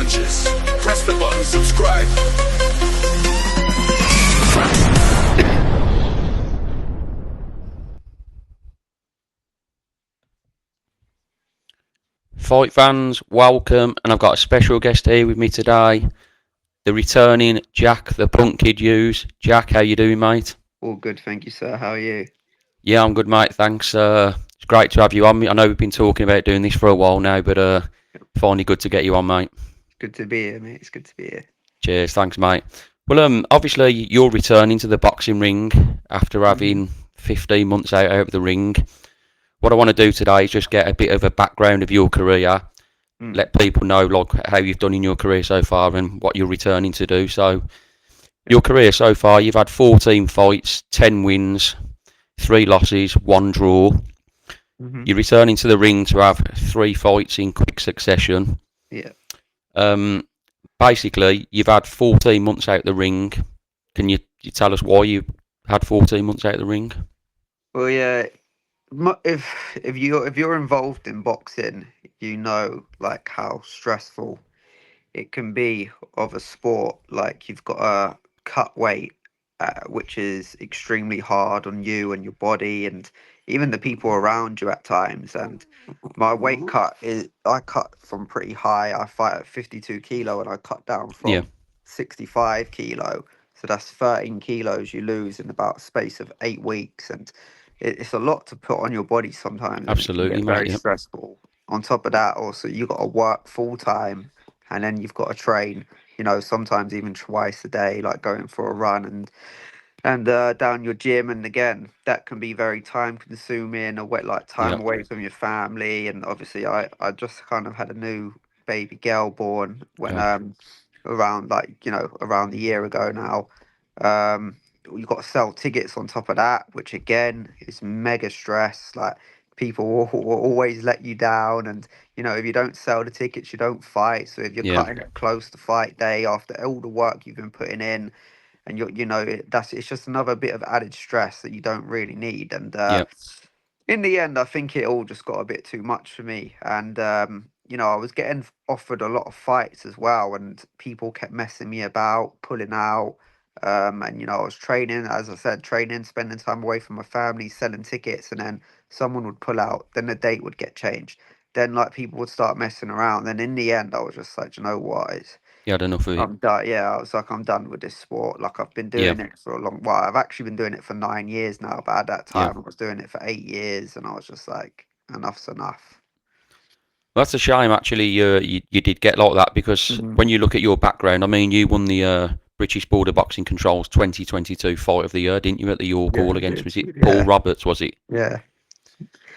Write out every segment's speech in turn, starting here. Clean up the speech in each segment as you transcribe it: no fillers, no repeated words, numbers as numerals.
punches. Press the button, subscribe. Fight fans, welcome, and I've got a special guest here with me today, the returning Jack the Punk Kid Hughes. Jack, how you doing, mate? All good, thank you, sir. How are you? Yeah, I'm good, mate. Thanks. It's great to have you on. I know we've been talking about doing this for a while now, but finally good to get you on, mate. Good to be here, mate. It's good to be here. Cheers, thanks, mate. Well, obviously you're returning to the boxing ring after hmm having 15 months out of the ring. What I want to do today is just get a bit of a background of your career, Mm. let people know like how you've done in your career so far and what you're returning to do. So Yeah. your career so far, you've had 14 fights, 10 wins, 3 losses, 1 draw. hmm You're returning to the ring to have 3 fights in quick succession. Yeah. Um, Basically, you've had 14 months out the ring. Can you tell us why you had 14 months out the ring? Well, yeah. If you're involved in boxing, you know like how stressful it can be of a sport. Like you've got to cut weight, which is extremely hard on you and your body, and even the people around you at times. And my weight cut is I cut from pretty high. I fight at 52 kilo, and I cut down Yeah, from 65 kilo. So that's 13 kilos you lose in about a space of 8 weeks, and it's a lot to put on your body sometimes, and it can absolutely, get mate. very Yeah, stressful. On top of that, also you got to work full time, and then you've got to train, sometimes even twice a day, like going for a run and down your gym. And again, that can be very time consuming, a wet like yeah, time away from your family. And obviously I just kind of had a new baby girl born when yeah, around, like, around a year ago now. um you got to sell tickets on top of that, which again is mega stress. Like, people will always let you down, and if you don't sell the tickets, you don't fight. So if you're yeah, cutting it close to fight day after all the work you've been putting in, and it's just another bit of added stress that you don't really need. And yeah, in the end, I think it all just got a bit too much for me. And I was getting offered a lot of fights as well, and people kept messing me about, pulling out. And I was training, as I said, training, spending time away from my family, selling tickets, and then someone would pull out, then the date would get changed, then like people would start messing around. Then in the end, I was just like, "Do you know what? you had enough of it. I'm done." Yeah, I was like, I'm done with this sport. Like, I've been Yeah, doing it for a long while. I've actually been doing it for 9 years now, but at that yeah. time I was doing it for 8 years, and I was just like, enough's enough. Well, that's a shame, actually. You did get like that because hmm when you look at your background, I mean, you won the British Border Boxing Controls 2022 Fight of the Year, didn't you, at the York Yeah, Hall I against, did. was it Paul Yeah, Roberts, was it? yeah.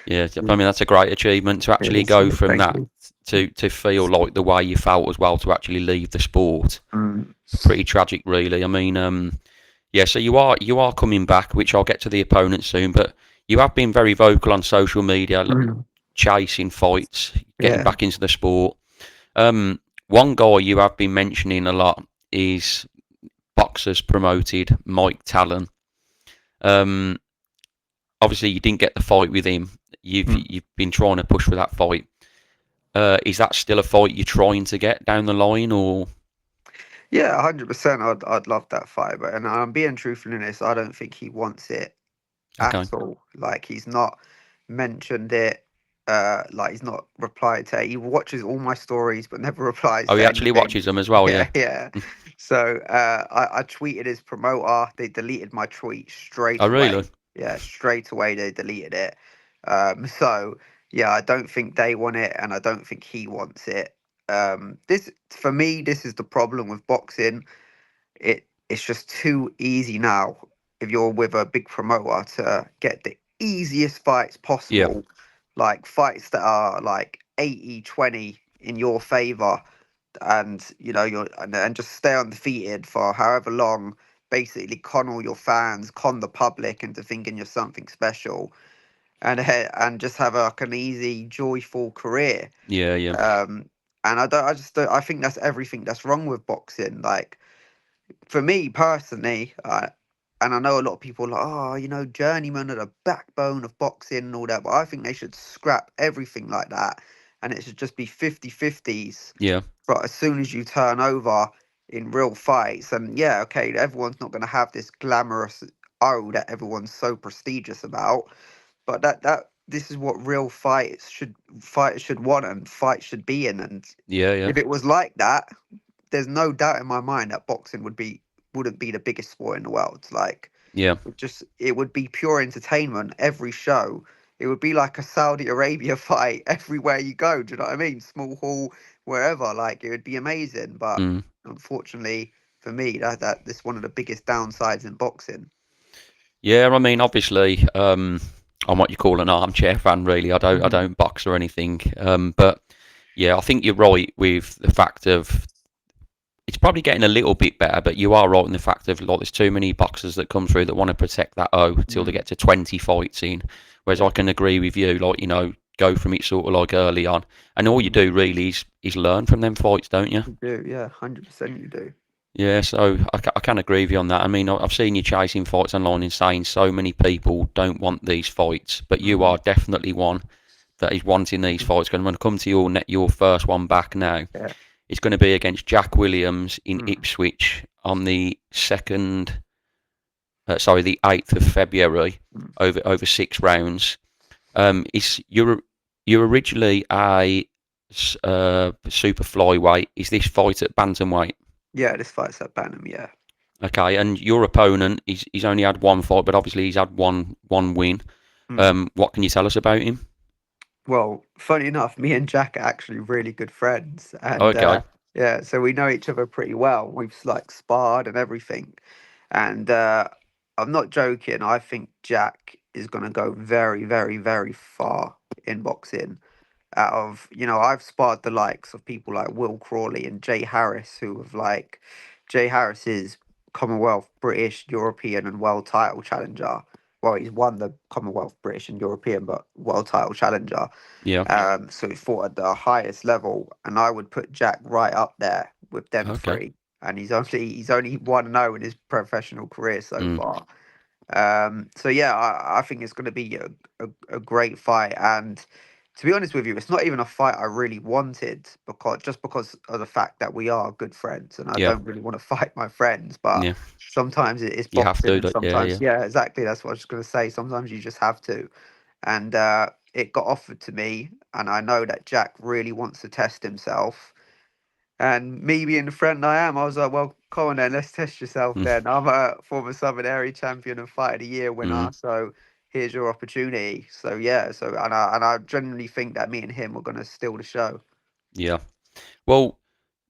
Yeah, I mean, that's a great achievement to It actually is. go from Thank that you. to feel like the way you felt as well, to actually leave the sport. Mm. Pretty tragic, really. I mean, yeah, so you are coming back, which I'll get to the opponent soon, but you have been very vocal on social media, Mm. chasing fights, getting Yeah. back into the sport. One guy you have been mentioning a lot is boxers promoted Mike Talon. Um, Obviously, you didn't get the fight with him. Mm. You've been trying to push for that fight. Is that still a fight you're trying to get down the line, or Yeah, 100%. I'd love that fight, but and I'm being truthful in this. I don't think he wants it at okay? all. Like, he's not mentioned it. Like, he's not replied to it. He watches all my stories but never replies Oh, he to actually anything. watches them as well, Yeah, yeah. yeah. So I tweeted his promoter. They deleted my tweet Oh, straight really? away. Yeah, straight away they deleted it. So yeah, I don't think they want it, and I don't think he wants it. This for me, this is the problem with boxing. It's just too easy now, if you're with a big promoter, to get the easiest fights Yeah, possible, like fights that are like 80-20 in your favor, and and just stay undefeated for however long, basically con all your fans, con the public into thinking you're something special, and just have like an easy, joyful career. yeah, yeah, um and I just don't, I think that's everything that's wrong with boxing. Like, for me personally, and I know a lot of people are like, oh, journeymen are the backbone of boxing and all that, but I think they should scrap everything like that and it should just be 50-50s. Yeah. But as soon as you turn over in real fights, and yeah, okay, everyone's not going to have this glamorous O that everyone's so prestigious about, but that this is what real fighters should want and fights should be in. And Yeah. Yeah. if it was like that, there's no doubt in my mind that boxing wouldn't be the biggest sport in the world. Like, Yeah. it would be pure entertainment every show. It would be like a Saudi Arabia fight everywhere you go. Do you know what I mean? Small hall, wherever. Like, it would be amazing. But Mm. unfortunately for me, that this is one of the biggest downsides in boxing. Yeah, I mean, obviously, I'm what you call an armchair fan, really. I Mhm. don't box or anything, but yeah, I think you're right with the fact of it's probably getting a little bit better, but you are right in the fact of like there's too many boxers that come through that want to protect that O till they Mm. get to 20 fights in. Whereas I Yeah. can agree with you, like go from it sort of like early on, and all you Mhm. do really is learn from them fights, don't you? You do, yeah, 100% you do. Yeah, so I can agree with you on that. I mean, I've seen you chasing fights online and saying so many people don't want these fights, but you Mm. are definitely one that is wanting these Mhm. fights. Going to come to your first one back now. Yeah. It's going to be against Jack Williams in Mm. Ipswich on the 8th of February, Mm. over 6 rounds. Is you're originally a super flyweight? Is this fight at bantamweight? Yeah, this fight's at Bantam, yeah. Okay, and your opponent, he's only had one fight, but obviously he's had one win. Mm. What can you tell us about him? Well, funny enough, me and Jack are actually really good friends, and Okay, yeah, so we know each other pretty well. We've like sparred and everything, and I'm not joking. I think Jack is gonna go very, very, very far in boxing. Out of, I've sparred the likes of people like Will Crawley and Jay Harris, who have like, Jay Harris is Commonwealth, British, European, and world title challenger. Well, he's won the Commonwealth, British, and European, but world title challenger. yeah, So he fought at the highest level, and I would put Jack right up there with them okay, three. And he's only 1-0 in his professional career so mm, far. So yeah, I think it's going to be a great fight. And to be honest with you, it's not even a fight I really wanted, because of the fact that we are good friends, and I yeah, don't really want to fight my friends. But yeah. sometimes it's You have boxing, to, and yeah, sometimes, yeah, yeah, exactly. That's what I was going to say. Sometimes you just have to. And it got offered to me, and I know that Jack really wants to test himself. And me being the friend I am, I was like, well, come on then, let's test yourself mm, then. I'm a former Southern Area champion and Fight of the Year mm, winner, so here's your opportunity. So yeah, and I genuinely think that me and him are gonna steal the show. yeah. Well,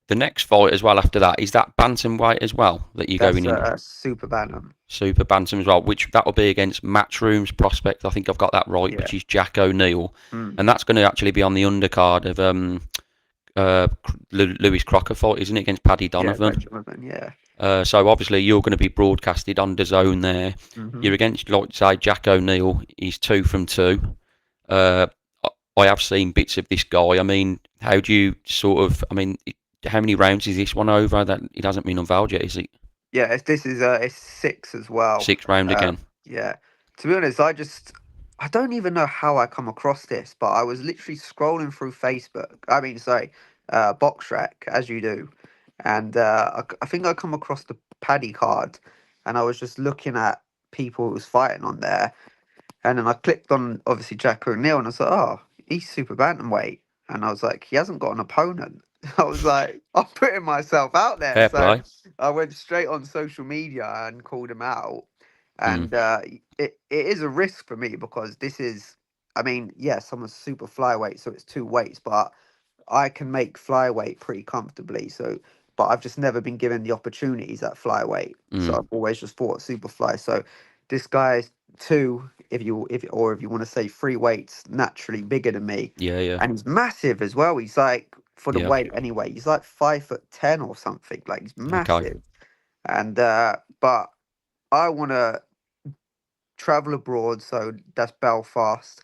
the next fight as well after that is that bantamweight as well that you're That's going in. super bantam. Super bantam as well, which that'll be against Matchroom's prospect. I think I've got that right, Yeah. which is Jack O'Neill, Mm. and that's going to actually be on the undercard of Lewis Crocker fight, isn't it, against Paddy Yeah, Donovan? Benjamin. Yeah. So obviously you're going to be broadcasted on DAZN there. Hmm. You're against, like say, Jack O'Neill. He's 2 from 2. Uh, I have seen bits of this guy. I mean, how do you sort of? I mean, how many rounds is this one over? That it hasn't been unveiled yet, is it? Yeah, it's 6 as well. 6 round again. Yeah. To be honest, I don't even know how I come across this, but I was literally scrolling through Facebook. I mean, sorry, BoxRec, as you do, and I think I come across the Paddy card, and I was just looking at people who was fighting on there, and then I clicked on obviously Jack O'Neill, and I was like, oh, he's super bantamweight, and I was like, he hasn't got an opponent. I was like, I'm putting myself out there, Fair so play. I went straight on social media and called him out, Mm, and it is a risk for me because this is, I mean, yes, I'm a super flyweight, so it's two weights, but I can make flyweight pretty comfortably. So, but I've just never been given the opportunities at flyweight. So mm, I've always just fought superfly. So this guy's two, if you want to say three weights, naturally bigger than me, yeah, yeah, and he's massive as well. He's like for the yeah. weight anyway. He's like 5'10" or something. Like he's Okay. massive. And but I want to travel abroad, so that's Belfast.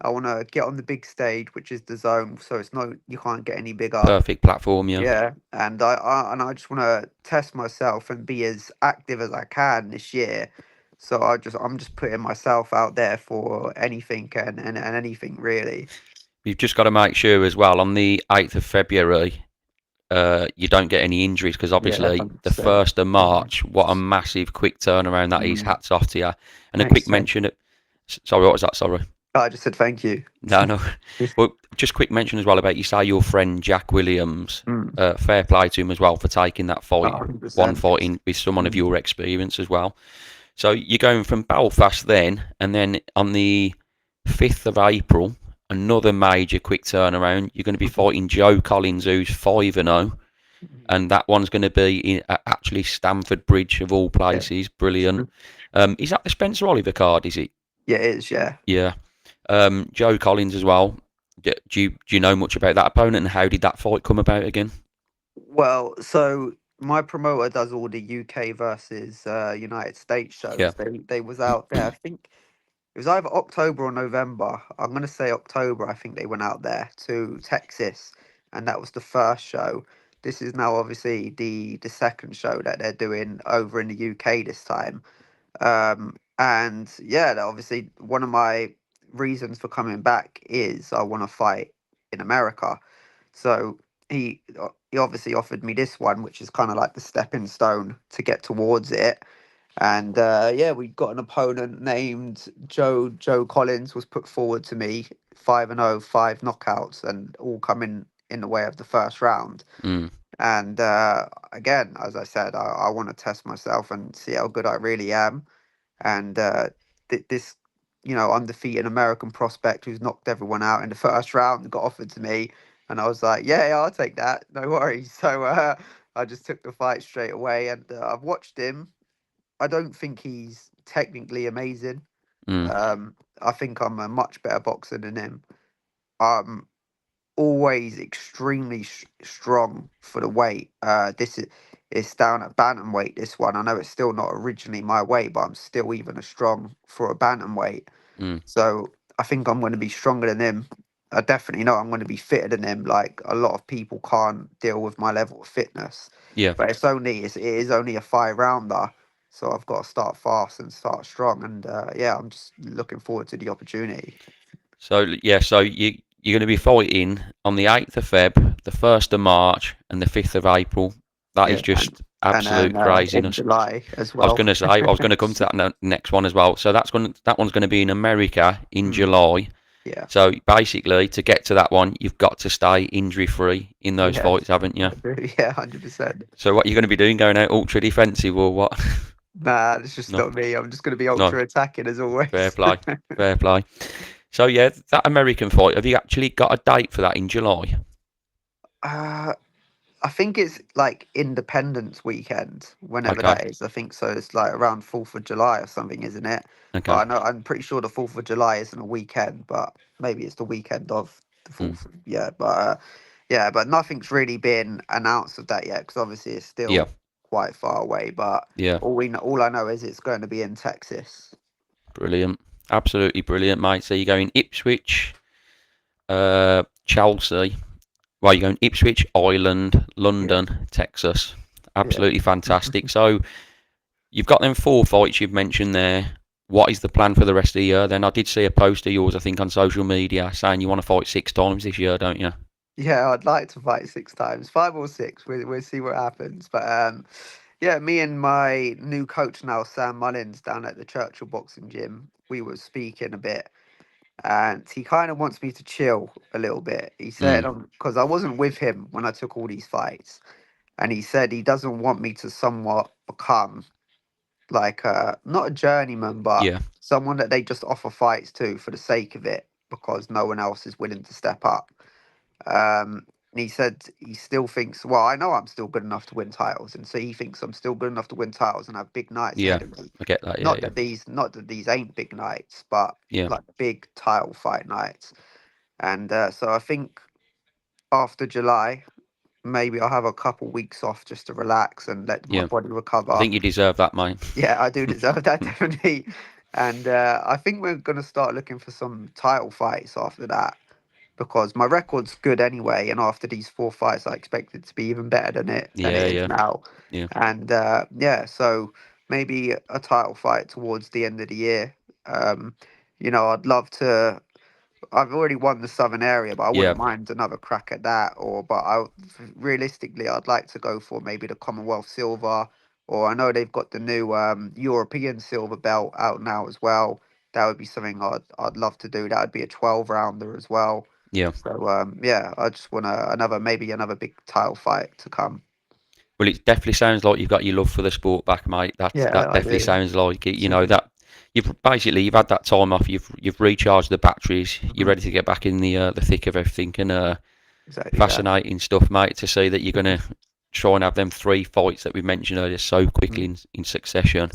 I want to get on the big stage, which is the zone, so it's no, you can't get any bigger. Perfect platform, yeah. Yeah, and I just want to test myself and be as active as I can this year. So I'm just putting myself out there for anything and anything really. you've just got to make sure as well on the 8th of February. You don't get any injuries because Yeah, obviously the 100%. 1st of March, what a massive quick turnaround that is. Mm, Hats off to you. And a quick thanks, mate. mention. Sorry, what was that? Sorry. I just said thank you. No, no. Well, just quick mention as well about you say your friend Jack Williams. Mm, Fair play to him as well for taking that fight, one 100%. fight in with someone of Mm, your experience as well. So you're going from Belfast then, and then on the 5th of April, another major quick turnaround. You're going to be mhm, fighting Joe Collins, who's 5-0, mhm. and that one's going to be in actually Stamford Bridge of all Yeah. places. Brilliant. Is that the Spencer Oliver card? Is it? Yeah, it is, yeah. Yeah. Joe Collins as well. Do you know much about that opponent and how did that fight come about again? Well, so my promoter does all the UK versus United States Yeah. shows. They was out there. I think it was either October or November. I'm gonna say October. I think they went out there to Texas, and that was the first show. This is now obviously the second show that they're doing over in the UK this time. And yeah, obviously one of my reasons for coming back is I want to fight in America. So he obviously offered me this one, which is kind of like the stepping stone to get towards it. And yeah, we got an opponent named Joe Collins was put forward to me, 5-0, 5 knockouts, and all coming in the way of the first round. Mm, And again, as I said, I want to test myself and see how good I really am. And this, undefeated American prospect who's knocked everyone out in the first round got offered to me, and I was like, yeah, I'll take that, no worries. So I just took the fight straight away, and I've watched him. I don't think he's technically amazing. mm, I think I'm a much better boxer than him. Um, Always extremely strong for the weight. This is it's down at bantamweight. This one, I know it's still not originally my weight, but I'm still even as strong for a bantamweight. mm. So I think I'm going to be stronger than him. I definitely know I'm going to be fitter than him. Like a lot of people can't deal with my level of fitness, Yeah. but it is only a 5 rounder. So I've got to start fast and start strong. And yeah, I'm just looking forward to the opportunity. So yeah, so you're going to be fighting on the 8th of Feb, the 1st of March, and the 5th of April. That is Yeah, just and then absolute in craziness. July as I was well. going to say, I was going to come to that next one as well. So that one's going to be in America in Mm, July. yeah, So basically, to get to that one, you've got to stay injury free in those yeah, fights, haven't you? I do. Yeah, 100%. So what you're going to be doing, going out ultra defensive or what? Nah, it's just No, not me. I'm just going to be no, ultra attacking as fair always. play, fair play. So yeah, that American fight. Have you actually got a date for that in July? uh, I think it's like Independence weekend, whenever Okay, that is. I think so. It's like around 4th of July or something, isn't it? But okay. I'm pretty sure the 4th of July isn't a weekend, but maybe it's the weekend of the Mm, 4th. Yeah, but nothing's really been announced of that yet because obviously it's yeah, still quite far away. But yeah. all I know is it's going to be in Texas. Brilliant, absolutely brilliant, mate. So you're going Ipswich, Chelsea. Well, you're going Ipswich, Ireland, Yeah, London, Texas. yeah. Absolutely fantastic. So you've got them 4 fights you've mentioned there. What is the plan for the rest of the year? Then I did see a post of yours, I think, on social media saying you want to fight 6 times this year, don't you? Yeah, I'd like to fight 6 times, 5 or 6. We'll see what happens. But yeah, me and my new coach now, Sam Mullins, down at the Churchill Boxing Gym, we were speaking a bit, and he kind of wants me to chill a little bit. He said, Mm, because I wasn't with him when I took all these fights, and he said he doesn't want me to somewhat become like not a journeyman, but yeah, someone that they just offer fights to for the sake of it because no one else is willing to step up. And he said he still thinks, well, I know I'm still good enough to win titles, and so he thinks I'm still good enough to win titles and have big nights yeah. ahead of me. I get that. Yeah, yeah, Not that these ain't big nights, but yeah, like big title fight nights. And so I think after July, maybe I'll have a couple weeks off just to relax and let my yeah. body I recover. think you deserve that, mate. Yeah, I do deserve that definitely. And I think we're gonna start looking for some title fights after that because my record's good anyway, and after these 4 fights, I expect it to be even better than it Yeah, is yeah, now. yeah, And yeah, so maybe a title fight towards the end of the year. Um, I'd love to. I've already won the Southern area, but I Yeah, wouldn't mind another crack at that. Realistically, I'd like to go for maybe the Commonwealth Silver, or I know they've got the new European Silver belt out now as well. That would be something I'd love to do. That would be a 12 rounder as well. yeah. So yeah, I just want another big title fight to come. Well, it definitely sounds like you've got your love for the sport back, mate. That Yeah, I definitely do. sounds like it. You know Same. that you've had that time off. You've recharged the batteries. You're Mhm. ready to get back in the thick of everything. And Exactly that. fascinating stuff, mate. To see that you're Mhm. gonna try and have them 3 fights that we mentioned earlier so quickly Mhm. in succession.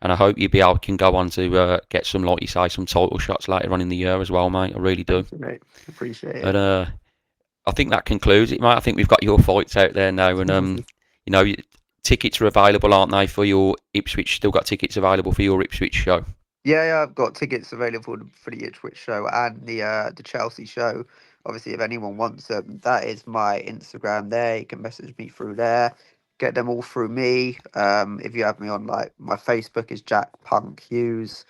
And I hope can go on to get some, like you say, some title shots later on in the year as well, mate. I really do. Thank you, mate. Appreciate But it. I think that concludes it, mate. I think we've got your fights out there now, and you know, tickets are available, aren't they, for your Ipswich? Still got tickets available for your Ipswich show. Yeah, I've got tickets available for the Ipswich show and the Chelsea show. Obviously, if anyone wants them, that is my Instagram there. You can message me through there. Get them all through me. If you have me on like my Facebook is Jack Punk Hughes.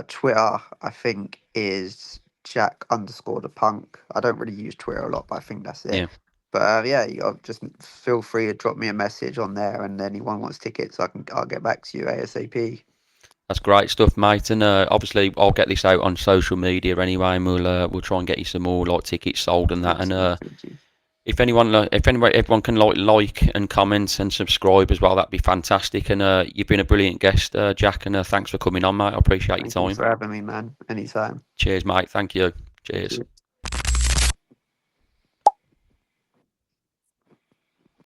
Twitter, I think, is Jack underscore the punk. I don't really use Twitter a lot, but I think that's it. Yeah, But yeah, just feel free to drop me a message on there, and anyone wants tickets, I'll get back to you ASAP. that's great stuff, mate. And obviously, I'll get this out on social media anyway, and we'll try and get you some more like tickets sold and that. And Awesome, thank you. everyone can like and comment and subscribe as well, that'd be fantastic. And you've been a brilliant guest, Jack, and thanks for coming on, mate. I appreciate your Thank you time. for having me, man. Anytime. Cheers, mate. Thank you. Thank Cheers. you.